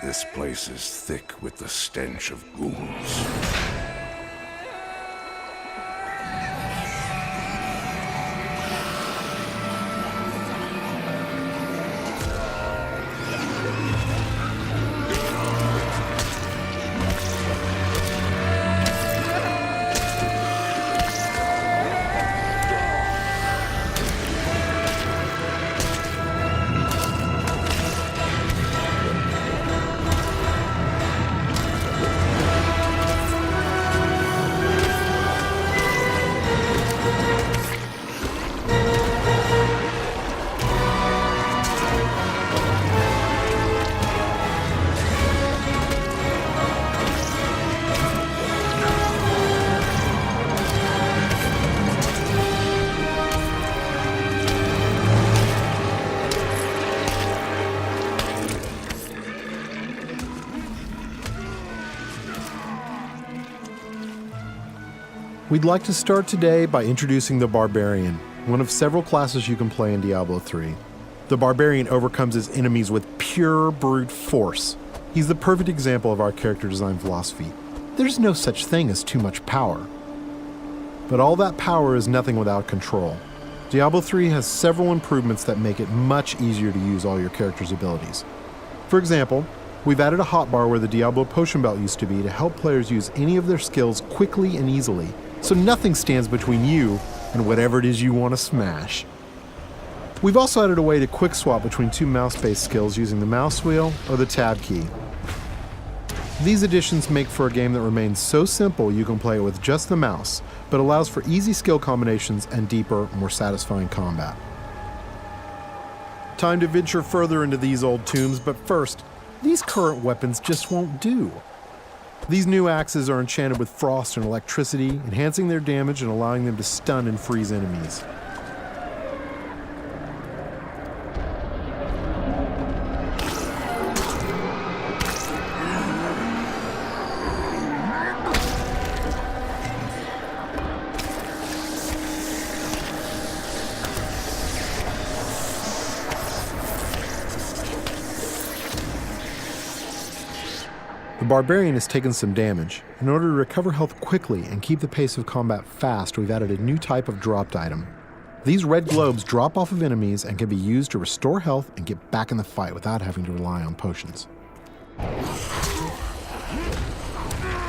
This place is thick with the stench of ghouls. We'd like to start today by introducing the Barbarian, one of several classes you can play in Diablo III. The Barbarian overcomes his enemies with pure brute force. He's the perfect example of our character design philosophy. There's no such thing as too much power. But all that power is nothing without control. Diablo III has several improvements that make it much easier to use all your character's abilities. For example, we've added a hotbar where the Diablo potion belt used to be to help players use any of their skills quickly and easily, so nothing stands between you and whatever it is you want to smash. We've also added a way to quick swap between two mouse-based skills using the mouse wheel or the tab key. These additions make for a game that remains so simple you can play it with just the mouse, but allows for easy skill combinations and deeper, more satisfying combat. Time to venture further into these old tombs, but first, these current weapons just won't do. These new axes are enchanted with frost and electricity, enhancing their damage and allowing them to stun and freeze enemies. The Barbarian has taken some damage. In order to recover health quickly and keep the pace of combat fast, we've added a new type of dropped item. These red globes drop off of enemies and can be used to restore health and get back in the fight without having to rely on potions.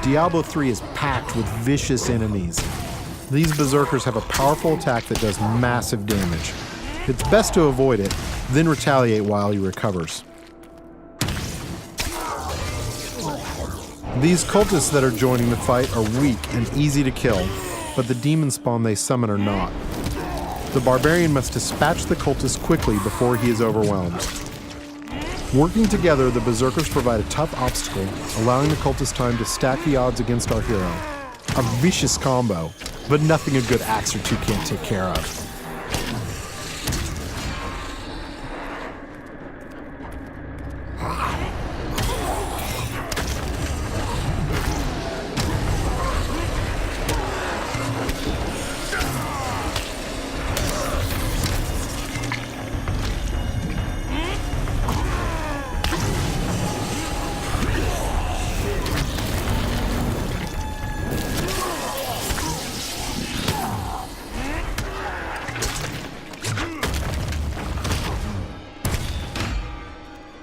Diablo III is packed with vicious enemies. These berserkers have a powerful attack that does massive damage. It's best to avoid it, then retaliate while he recovers. These cultists that are joining the fight are weak and easy to kill, but the demon spawn they summon are not. The Barbarian must dispatch the cultists quickly before he is overwhelmed. Working together, the berserkers provide a tough obstacle, allowing the cultists time to stack the odds against our hero. A vicious combo, but nothing a good axe or two can't take care of.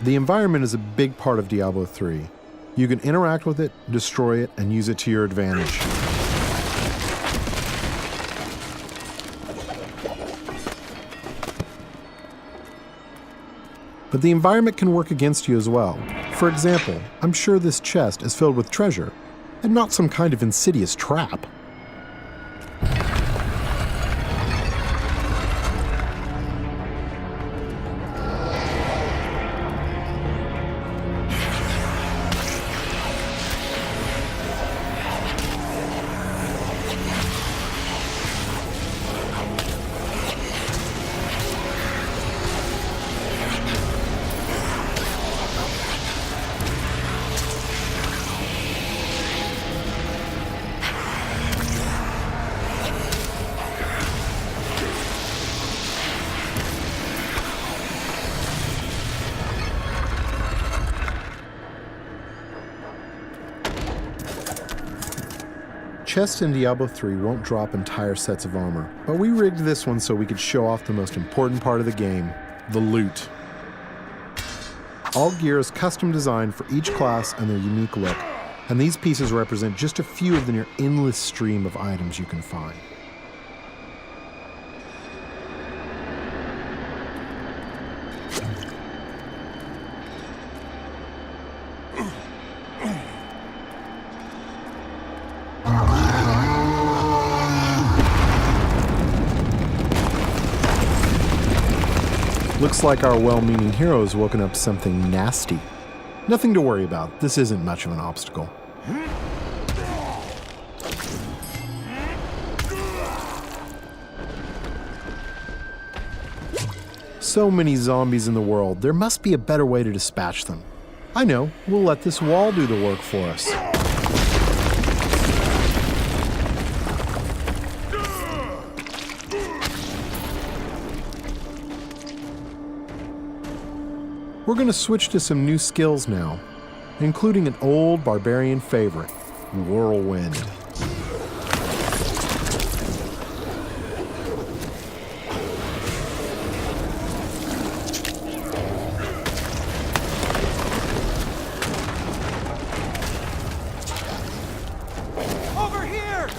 The environment is a big part of Diablo III. You can interact with it, destroy it, and use it to your advantage. But the environment can work against you as well. For example, I'm sure this chest is filled with treasure, and not some kind of insidious trap. chests in Diablo 3 won't drop entire sets of armor, but we rigged this one so we could show off the most important part of the game, the loot. All gear is custom designed for each class and their unique look, and these pieces represent just a few of the near endless stream of items you can find. Looks like our well-meaning hero has woken up something nasty. Nothing to worry about. This isn't much of an obstacle. So many zombies in the world, there must be a better way to dispatch them. I know, we'll let this wall do the work for us. We're going to switch to some new skills now, including an old barbarian favorite, Whirlwind. Over here!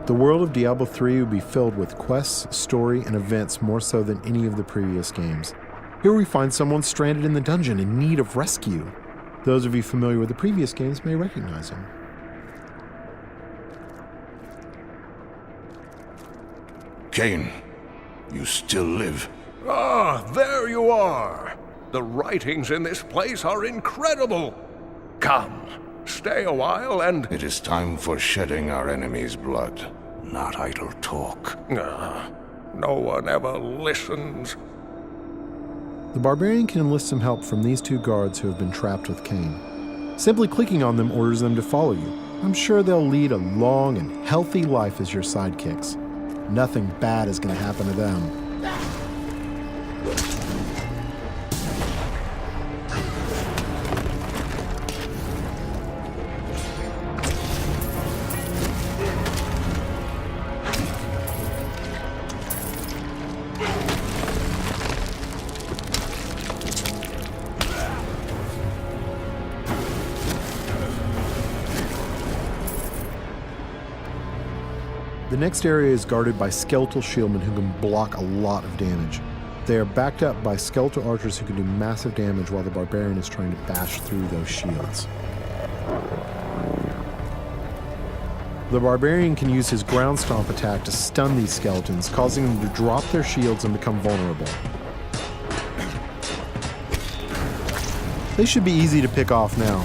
The world of Diablo III would be filled with quests, story, and events more so than any of the previous games. Here we find someone stranded in the dungeon in need of rescue. Those of you familiar with the previous games may recognize him. Cain, you still live. Ah, there you are. The writings in this place are incredible. Come, stay a while and... It is time for shedding our enemy's blood, not idle talk. No one ever listens. The barbarian can enlist some help from these two guards who have been trapped with Cain. Simply clicking on them orders them to follow you. I'm sure they'll lead a long and healthy life as your sidekicks. Nothing bad is going to happen to them. The next area is guarded by skeletal shieldmen who can block a lot of damage. They are backed up by skeletal archers who can do massive damage while the barbarian is trying to bash through those shields. The barbarian can use his ground stomp attack to stun these skeletons, causing them to drop their shields and become vulnerable. They should be easy to pick off now.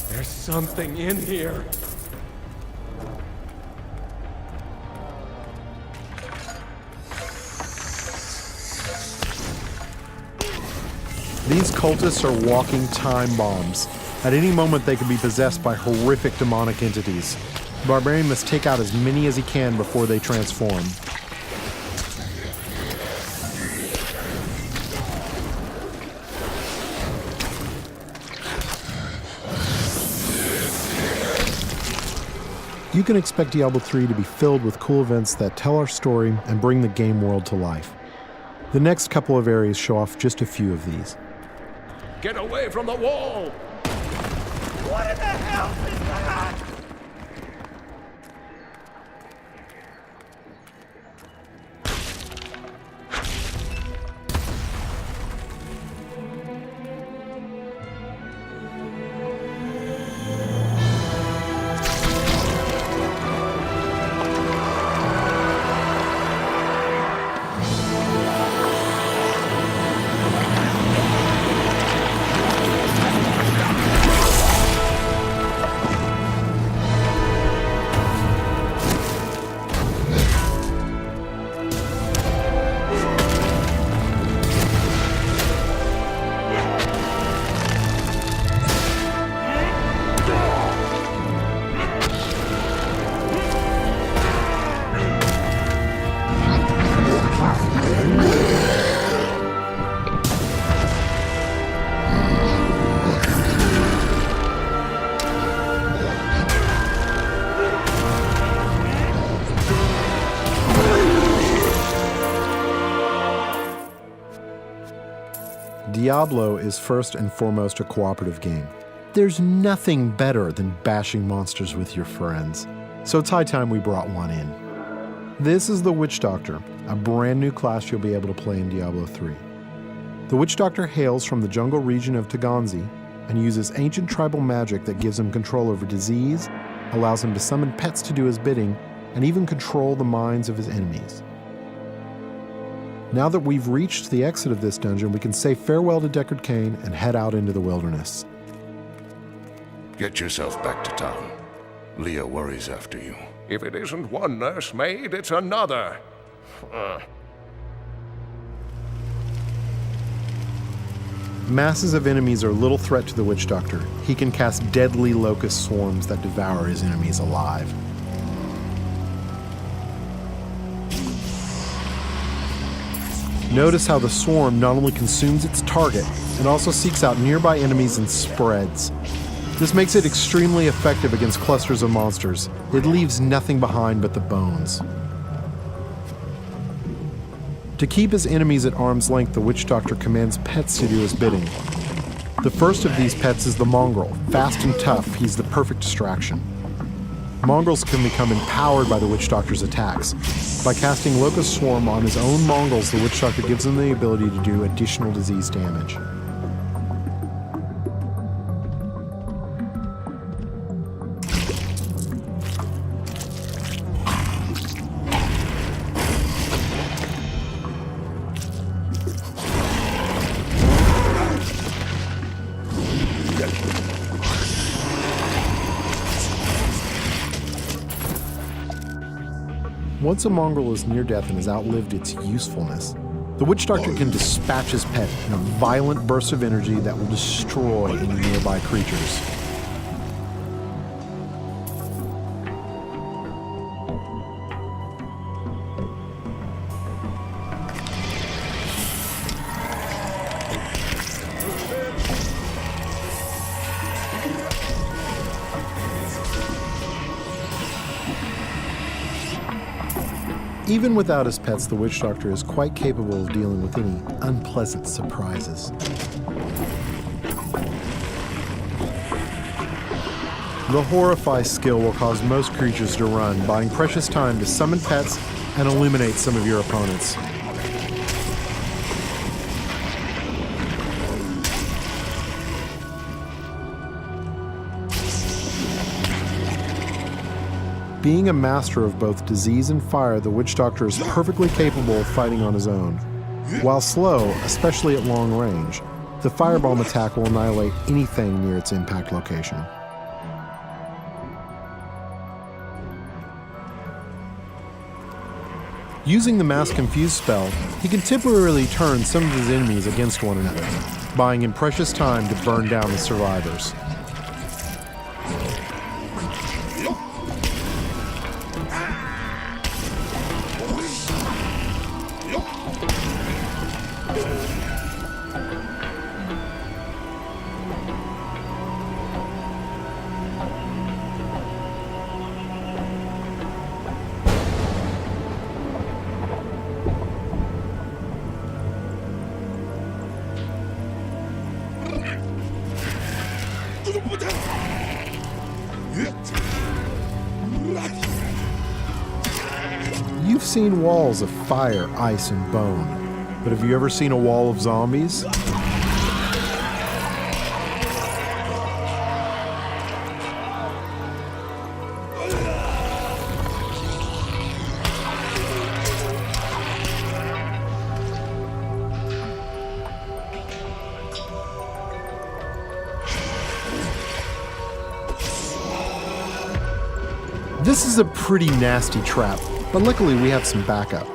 There's something in here. These cultists are walking time bombs. At any moment they can be possessed by horrific demonic entities. The barbarian must take out as many as he can before they transform. You can expect Diablo III to be filled with cool events that tell our story and bring the game world to life. The next couple of areas show off just a few of these. Get away from the wall! What in the hell is that? Diablo is first and foremost a cooperative game. There's nothing better than bashing monsters with your friends. So it's high time we brought one in. This is the Witch Doctor, a brand new class you'll be able to play in Diablo 3. The Witch Doctor hails from the jungle region of Taganzi and uses ancient tribal magic that gives him control over disease, allows him to summon pets to do his bidding, and even control the minds of his enemies. Now that we've reached the exit of this dungeon, we can say farewell to Deckard Cain and head out into the wilderness. Get yourself back to town. Leah worries after you. If it isn't one nursemaid, it's another. Masses of enemies are little threat to the Witch Doctor. He can cast deadly locust swarms that devour his enemies alive. Notice how the swarm not only consumes its target, it also seeks out nearby enemies and spreads. This makes it extremely effective against clusters of monsters. It leaves nothing behind but the bones. To keep his enemies at arm's length, the Witch Doctor commands pets to do his bidding. The first of these pets is the mongrel. Fast and tough, he's the perfect distraction. Mongrels can become empowered by the Witch Doctor's attacks. By casting Locust Swarm on his own mongrels, the Witch Doctor gives them the ability to do additional disease damage. Once a mongrel is near death and has outlived its usefulness, the Witch Doctor can dispatch his pet in a violent burst of energy that will destroy any nearby creatures. Even without his pets, the Witch Doctor is quite capable of dealing with any unpleasant surprises. The Horrify skill will cause most creatures to run, buying precious time to summon pets and eliminate some of your opponents. Being a master of both disease and fire, the Witch Doctor is perfectly capable of fighting on his own. While slow, especially at long range, the firebomb attack will annihilate anything near its impact location. Using the Mass Confuse spell, he can temporarily turn some of his enemies against one another, buying him precious time to burn down the survivors. You've seen walls of fire, ice, and bone, but have you ever seen a wall of zombies? This is a pretty nasty trap, but luckily we have some backup.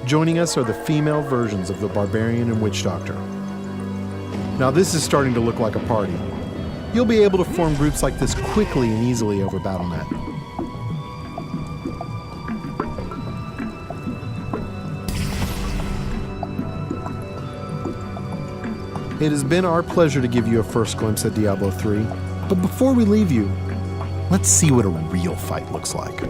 Joining us are the female versions of the Barbarian and Witch Doctor. Now this is starting to look like a party. You'll be able to form groups like this quickly and easily over Battle.net. It has been our pleasure to give you a first glimpse at Diablo 3, but before we leave you, let's see what a real fight looks like.